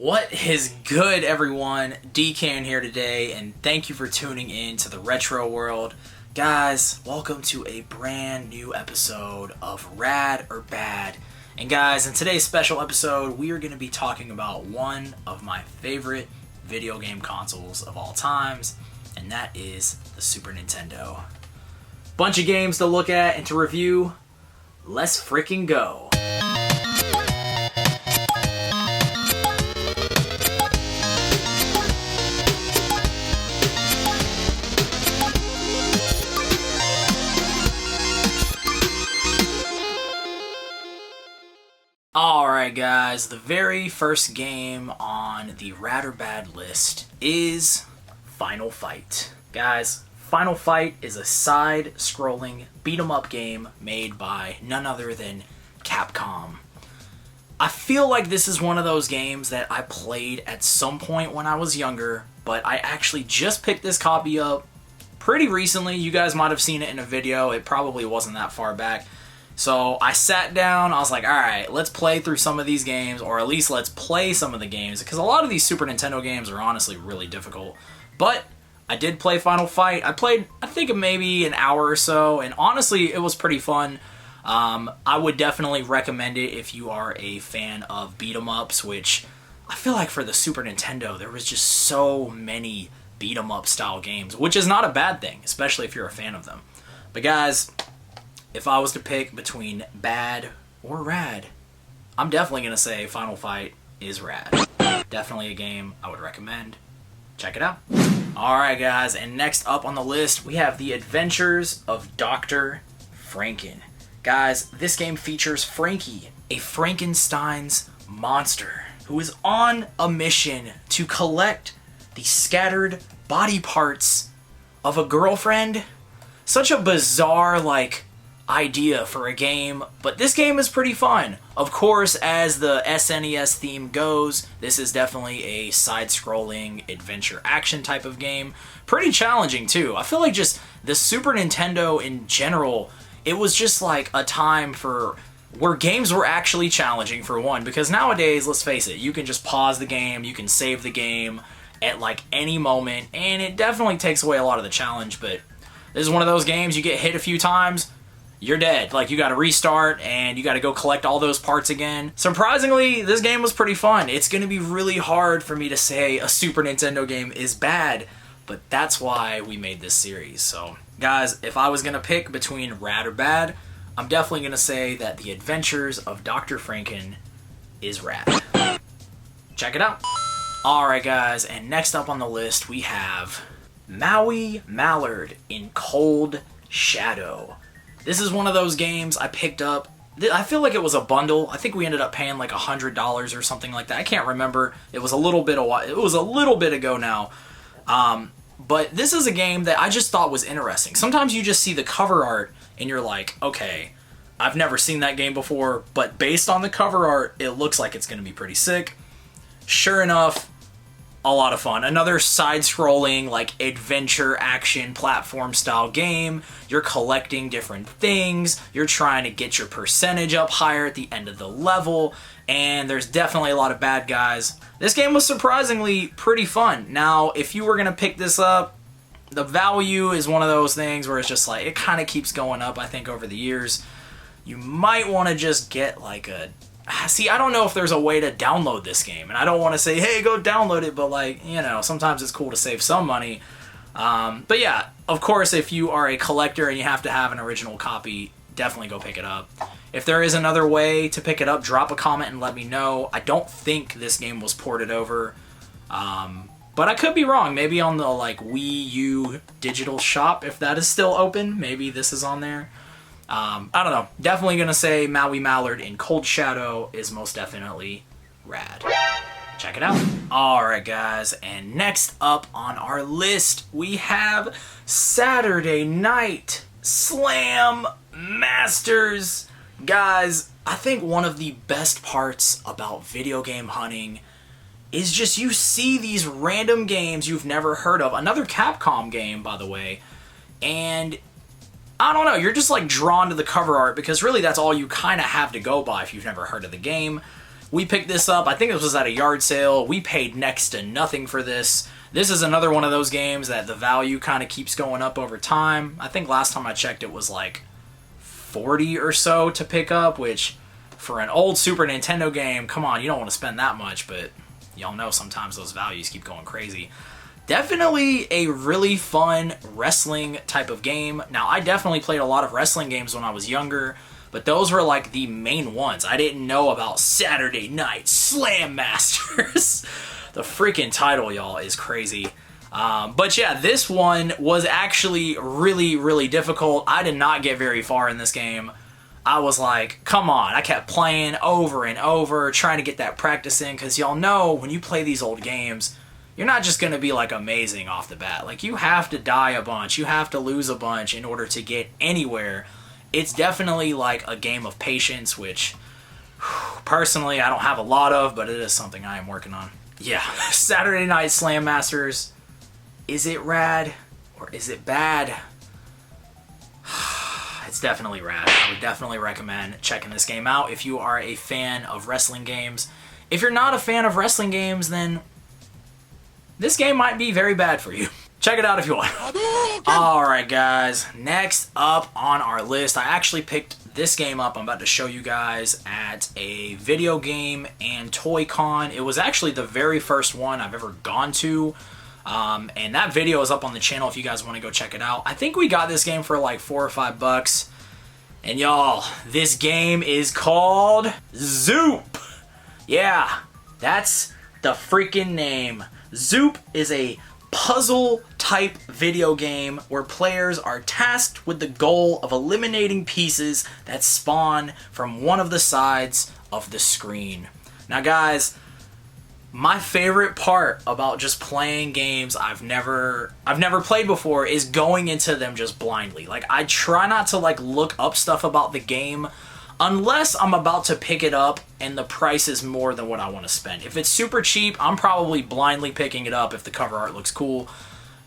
What is good, everyone? DCan here today, and thank you for tuning in to the Retro World. Guys, welcome to a brand new episode of RAD or BAD. And guys, in today's special episode, we are going to be talking about one of my favorite video game consoles of all times, and that is the Super Nintendo. Bunch of games to look at and to review. Let's freaking go. Alright guys, the very first game on the Rad or Bad list is Final Fight. Guys, Final Fight is a side-scrolling beat-em-up game made by none other than Capcom. I feel like this is one of those games that I played at some point when I was younger, but I actually just picked this copy up pretty recently. You guys might have seen it in a video. It probably wasn't that far back. So I sat down, I was like, alright, let's play through some of these games, or at least let's play some of the games, because a lot of these Super Nintendo games are honestly really difficult. But I did play Final Fight. I played, I think, maybe an hour or so, and honestly, it was pretty fun. I would definitely recommend it if you are a fan of beat-em-ups, which I feel like for the Super Nintendo, there was just so many beat-em-up style games, which is not a bad thing, especially if you're a fan of them. But guys, if I was to pick between bad or rad, I'm definitely going to say Final Fight is rad. Definitely a game I would recommend. Check it out. Alright guys, and next up on the list, we have the Adventures of Dr. Franken. Guys, this game features Frankie, a Frankenstein's monster, who is on a mission to collect the scattered body parts of a girlfriend. Such a bizarre, idea for a game, but this game is pretty fun. Of course, as the SNES theme goes, this is definitely a side-scrolling adventure action type of game. Pretty challenging too. I feel like just the Super Nintendo in general, it was just like a time for where games were actually challenging, for one, because nowadays, let's face it, you can just pause the game, you can save the game at any moment, and it definitely takes away a lot of the challenge. But this is one of those games, you get hit a few times, you're dead. You gotta restart, and you gotta go collect all those parts again. Surprisingly, this game was pretty fun. It's gonna be really hard for me to say a Super Nintendo game is bad, but that's why we made this series. So, guys, if I was gonna pick between rad or bad, I'm definitely gonna say that the Adventures of Dr. Franken is rad. Check it out. Alright guys, and next up on the list, we have Maui Mallard in Cold Shadow. This is one of those games I picked up. I feel like it was a bundle. I think we ended up paying like $100 or something like that. I can't remember. It was a little bit ago now. But this is a game that I just thought was interesting. Sometimes you just see the cover art and you're like, okay, I've never seen that game before, but based on the cover art, it looks like it's going to be pretty sick. Sure enough, a lot of fun. Another side-scrolling, adventure action platform style game. You're collecting different things. You're trying to get your percentage up higher at the end of the level. And there's definitely a lot of bad guys. This game was surprisingly pretty fun. Now, if you were going to pick this up, the value is one of those things where it's just it kind of keeps going up, I think, over the years. You might want to just get See, I don't know if there's a way to download this game, and I don't want to say, hey, go download it, but sometimes it's cool to save some money. But yeah, of course, if you are a collector and you have to have an original copy, definitely go pick it up. If there is another way to pick it up, drop a comment and let me know. I don't think this game was ported over, but I could be wrong. Maybe on the Wii U digital shop, if that is still open, maybe this is on there. I don't know. Definitely gonna say Maui Mallard in Cold Shadow is most definitely rad. Check it out. Alright guys, and next up on our list, we have Saturday Night Slam Masters. Guys, I think one of the best parts about video game hunting is just you see these random games you've never heard of. Another Capcom game, by the way, and I don't know, you're just drawn to the cover art because really that's all you kind of have to go by if you've never heard of the game. We picked this up, I think it was at a yard sale. We paid next to nothing for this. This is another one of those games that the value kind of keeps going up over time. I think last time I checked it was like 40 or so to pick up, which for an old Super Nintendo game, come on, you don't want to spend that much, but y'all know sometimes those values keep going crazy. Definitely a really fun wrestling type of game. Now, I definitely played a lot of wrestling games when I was younger, but those were like the main ones. I didn't know about Saturday Night Slam Masters. The freaking title, y'all, is crazy. But yeah, this one was actually really, really difficult. I did not get very far in this game. I was like, come on. I kept playing over and over, trying to get that practice in, because y'all know when you play these old games, you're not just going to be like amazing off the bat. Like, you have to die a bunch. You have to lose a bunch in order to get anywhere. It's definitely like a game of patience, which personally I don't have a lot of, but it is something I am working on. Yeah, Saturday Night Slam Masters. Is it rad or is it bad? It's definitely rad. I would definitely recommend checking this game out if you are a fan of wrestling games. If you're not a fan of wrestling games, then this game might be very bad for you. Check it out if you want. Alright guys, next up on our list, I actually picked this game up I'm about to show you guys at a video game and toy con. It was actually the very first one I've ever gone to. And that video is up on the channel if you guys want to go check it out. I think we got this game for like $4 or $5. And y'all, this game is called Zoop. Yeah, that's the freaking name. Zoop is a puzzle type video game where players are tasked with the goal of eliminating pieces that spawn from one of the sides of the screen. Now guys, my favorite part about just playing games I've never played before is going into them just blindly. Like, I try not to like look up stuff about the game unless I'm about to pick it up and the price is more than what I want to spend. If it's super cheap, I'm probably blindly picking it up if the cover art looks cool.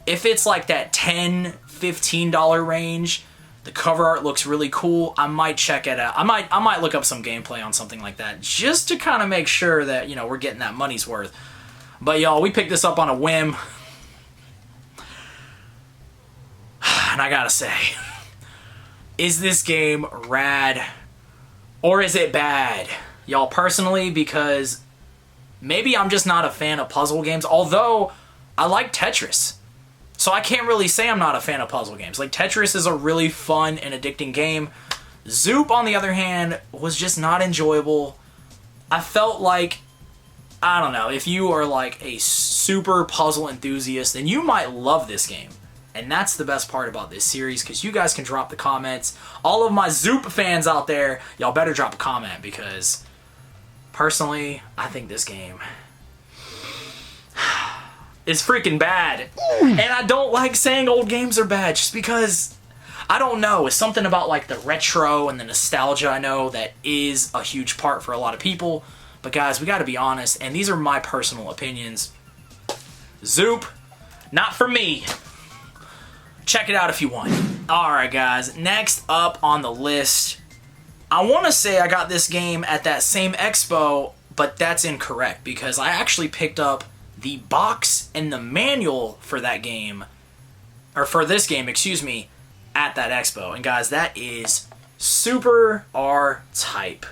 If it's like that $10, $15 range, the cover art looks really cool, I might check it out. I might look up some gameplay on something like that just to kind of make sure that, you know, we're getting that money's worth. But y'all, we picked this up on a whim. And I gotta say, is this game rad or is it bad? Y'all, personally, because maybe I'm just not a fan of puzzle games, although I like Tetris. So I can't really say I'm not a fan of puzzle games. Like, Tetris is a really fun and addicting game. Zoop, on the other hand, was just not enjoyable. I felt like, I don't know, if you are like a super puzzle enthusiast, then you might love this game. And that's the best part about this series, because you guys can drop the comments. All of my Zoop fans out there, y'all better drop a comment, because personally, I think this game is freaking bad. And I don't like saying old games are bad, just because, I don't know, it's something about like the retro and the nostalgia, I know, that is a huge part for a lot of people. But guys, we gotta be honest, and these are my personal opinions. Zoop, not for me. Check it out if you want. Alright guys, next up on the list, I want to say I got this game at that same expo, but that's incorrect, because I actually picked up the box and the manual for that game, or for this game, excuse me, at that expo. And guys, that is Super R-Type.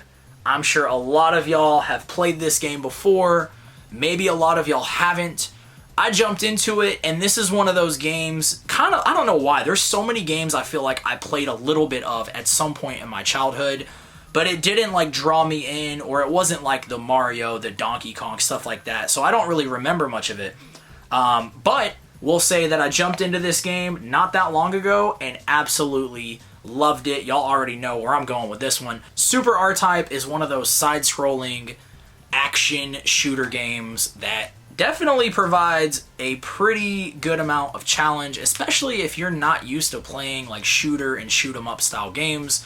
I'm sure a lot of y'all have played this game before. Maybe a lot of y'all haven't. I jumped into it, and this is one of those games, kind of, I don't know why, there's so many games I feel like I played a little bit of at some point in my childhood, but it didn't like draw me in, or it wasn't like the Mario, the Donkey Kong, stuff like that, so I don't really remember much of it. But we'll say that I jumped into this game not that long ago and absolutely loved it. Y'all already know where I'm going with this one. Super R-Type is one of those side-scrolling action shooter games that definitely provides a pretty good amount of challenge, especially if you're not used to playing like shooter and shoot 'em up style games.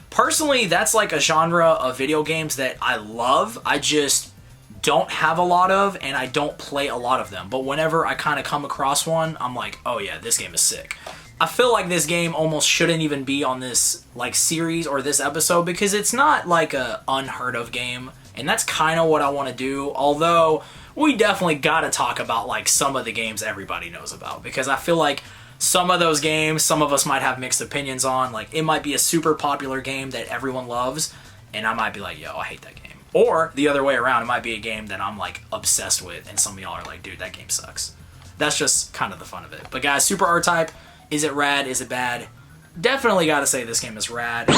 Personally, that's like a genre of video games that I love. I just don't have a lot of, and I don't play a lot of them. But whenever I kind of come across one, I'm like, oh yeah, this game is sick. I feel like this game almost shouldn't even be on this like series or this episode, because it's not like a unheard of game. And that's kind of what I want to do, although we definitely got to talk about like some of the games everybody knows about, because I feel like some of those games, some of us might have mixed opinions on. Like, it might be a super popular game that everyone loves, and I might be like, yo, I hate that game. Or the other way around, it might be a game that I'm like obsessed with, and some of y'all are like, dude, that game sucks. That's just kind of the fun of it. But guys, Super R-Type, is it rad? Is it bad? Definitely got to say this game is rad.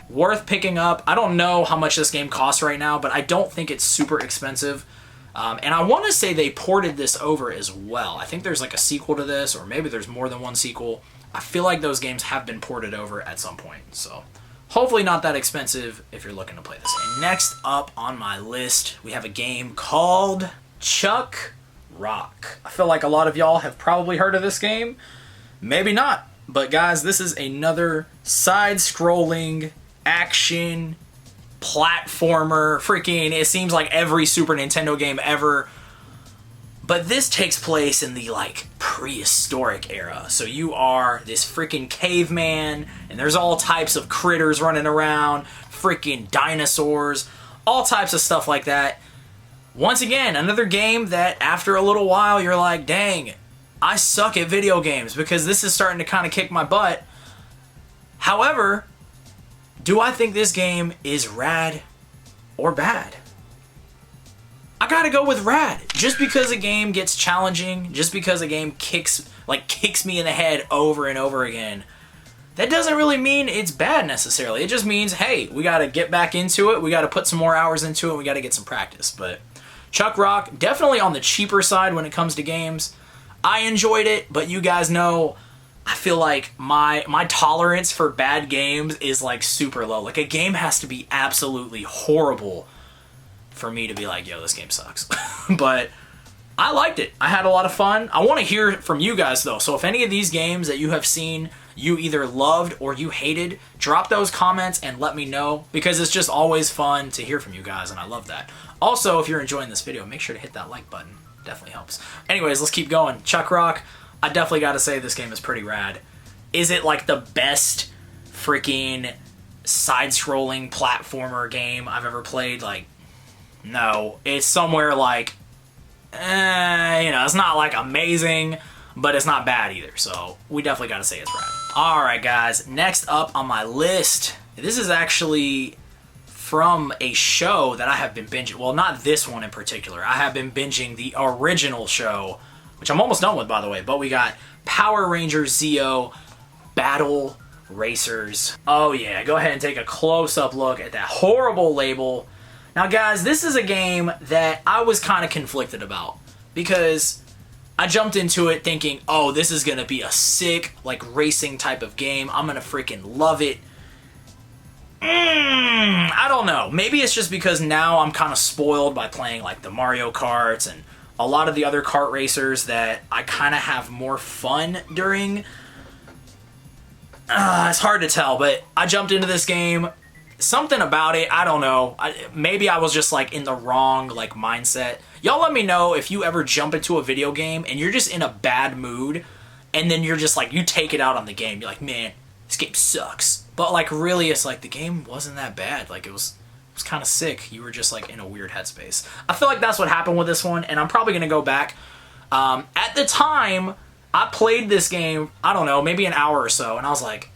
Worth picking up. I don't know how much this game costs right now, but I don't think it's super expensive. And I want to say they ported this over as well. I think there's like a sequel to this, or maybe there's more than one sequel. I feel like those games have been ported over at some point. So hopefully not that expensive if you're looking to play this. And next up on my list, we have a game called Chuck Rock. I feel like a lot of y'all have probably heard of this game. Maybe not. But guys, this is another side-scrolling action platformer. Freaking, it seems like every Super Nintendo game ever. But this takes place in the like prehistoric era. So you are this freaking caveman, and there's all types of critters running around, freaking dinosaurs, all types of stuff like that. Once again, another game that after a little while you're like, dang, I suck at video games because this is starting to kind of kick my butt. However, do I think this game is rad or bad? I gotta go with rad. Just because a game gets challenging, just because a game kicks me in the head over and over again, that doesn't really mean it's bad necessarily. It just means, hey, we gotta get back into it, we gotta put some more hours into it, we gotta get some practice. But Chuck Rock, definitely on the cheaper side when it comes to games. I enjoyed it, but you guys know, I feel like my tolerance for bad games is like super low. Like, a game has to be absolutely horrible for me to be like, yo, this game sucks. But I liked it. I had a lot of fun. I want to hear from you guys though. So if any of these games that you have seen you either loved or you hated, drop those comments and let me know, because it's just always fun to hear from you guys and I love that. Also, if you're enjoying this video, make sure to hit that like button. Definitely helps. Anyways, let's keep going. Chuck Rock, I definitely got to say this game is pretty rad. Is it like the best freaking side-scrolling platformer game I've ever played? Like, no. It's somewhere like, it's not like amazing, but it's not bad either. So we definitely got to say it's rad. All right, guys. Next up on my list, this is actually from a show that I have been binging. Well, not this one in particular. I have been binging the original show, which I'm almost done with, by the way. But we got Power Rangers Zeo Battle Racers. Oh yeah, go ahead and take a close-up look at that horrible label. Now guys, this is a game that I was kind of conflicted about, because I jumped into it thinking, oh, this is going to be a sick, like, racing type of game. I'm going to freaking love it. I don't know. Maybe it's just because now I'm kind of spoiled by playing like the Mario Karts and a lot of the other kart racers that I kind of have more fun during. It's hard to tell, but I jumped into this game. Something about it, I don't know. Maybe I was just like in the wrong like mindset. Y'all let me know if you ever jump into a video game and you're just in a bad mood, and then you're just like, you take it out on the game. You're like, man, this game sucks. But like, really, it's like the game wasn't that bad. Like, it was kind of sick. You were just like in a weird headspace. I feel like that's what happened with this one, and I'm probably gonna go back. At the time, I played this game, I don't know, maybe an hour or so, and I was like,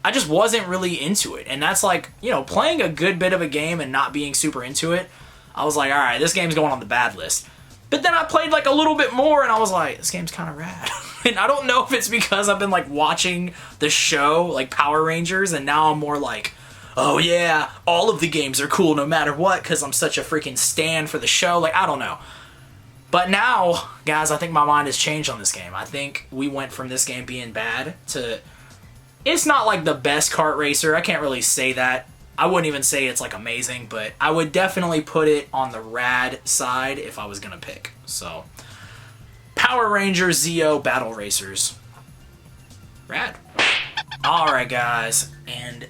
I just wasn't really into it. And that's like, playing a good bit of a game and not being super into it. I was like, all right, this game's going on the bad list. But then I played like a little bit more and I was like, this game's kind of rad. And I don't know if it's because I've been like watching the show, like Power Rangers, and now I'm more like, oh yeah, all of the games are cool no matter what, because I'm such a freaking stan for the show. Like, I don't know. But now, guys, I think my mind has changed on this game. I think we went from this game being bad to, it's not like the best kart racer. I can't really say that. I wouldn't even say it's like amazing, but I would definitely put it on the rad side if I was gonna pick. So, Power Rangers Zeo Battle Racers. Rad. Alright guys, and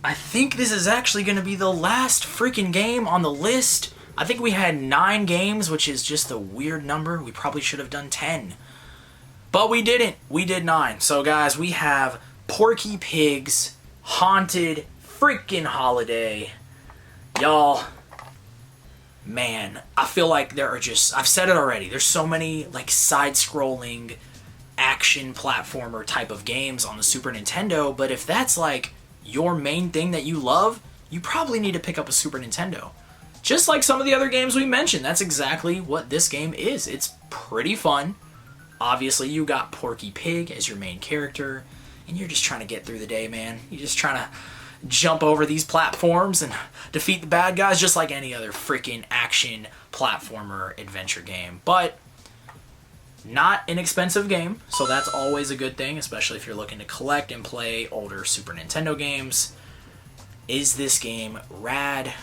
I think this is actually gonna be the last freaking game on the list. I think we had 9 games, which is just a weird number. We probably should have done 10. But we didn't. We did 9. So guys, we have Porky Pigs Haunted freaking Holiday. Y'all, man, I feel like there are just, I've said it already, there's so many like side-scrolling action platformer type of games on the Super Nintendo, but if that's like your main thing that you love, you probably need to pick up a Super Nintendo. Just like some of the other games we mentioned, that's exactly what this game is. It's pretty fun. Obviously, you got Porky Pig as your main character, and you're just trying to get through the day, man. You're just trying to jump over these platforms and defeat the bad guys just like any other freaking action platformer adventure game. But not an expensive game, so that's always a good thing, especially if you're looking to collect and play older Super Nintendo games. Is this game rad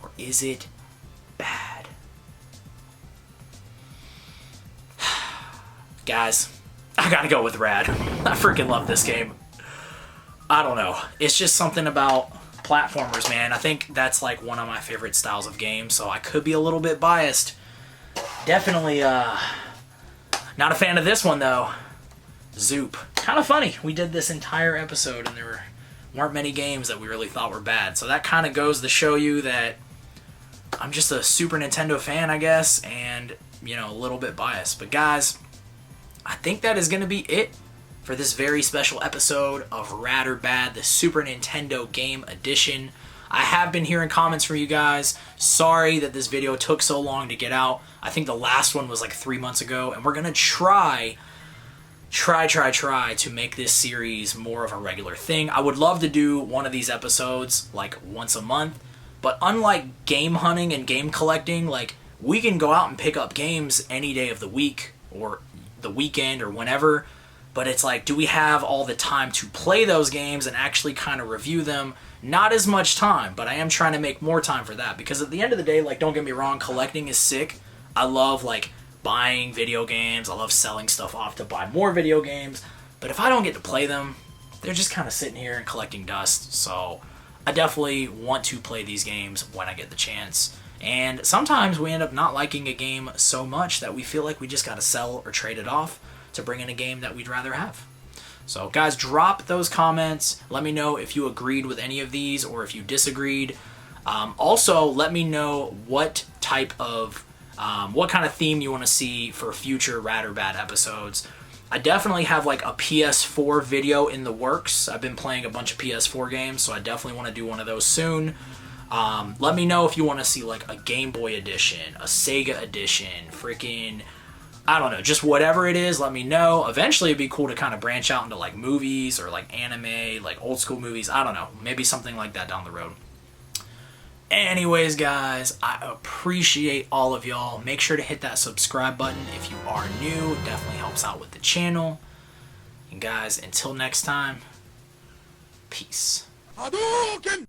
or is it bad? Guys, I gotta go with rad. I freaking love this game. I don't know. It's just something about platformers, man. I think that's like one of my favorite styles of games, so I could be a little bit biased. Definitely not a fan of this one, though. Zoop. Kind of funny. We did this entire episode, and there weren't many games that we really thought were bad. So that kind of goes to show you that I'm just a Super Nintendo fan, I guess, and, you know, a little bit biased. But guys, I think that is going to be it for this very special episode of Rad or Bad, the Super Nintendo Game Edition. I have been hearing comments from you guys. Sorry that this video took so long to get out. I think the last one was like 3 months ago, and we're going to try to make this series more of a regular thing. I would love to do one of these episodes like once a month, but unlike game hunting and game collecting, like we can go out and pick up games any day of the week or the weekend or whenever, but it's like, do we have all the time to play those games and actually kind of review them? Not as much time, but I am trying to make more time for that, because at the end of the day, like, don't get me wrong, collecting is sick. I love like buying video games. I love selling stuff off to buy more video games, but if I don't get to play them, they're just kind of sitting here and collecting dust. So I definitely want to play these games when I get the chance. And sometimes we end up not liking a game so much that we feel like we just got to sell or trade it off to bring in a game that we'd rather have. So guys, drop those comments. Let me know if you agreed with any of these or if you disagreed. Also, let me know what type of, what kind of theme you want to see for future Rad or Bad episodes. I definitely have like a PS4 video in the works. I've been playing a bunch of PS4 games, so I definitely want to do one of those soon. Let me know if you want to see like a Game Boy edition, a Sega edition, freaking, I don't know, just whatever it is, let me know. Eventually it'd be cool to kind of branch out into like movies or like anime, like old school movies. I don't know, maybe something like that down the road. Anyways, guys, I appreciate all of y'all. Make sure to hit that subscribe button if you are new. It definitely helps out with the channel. And guys, until next time, peace. Hadouken!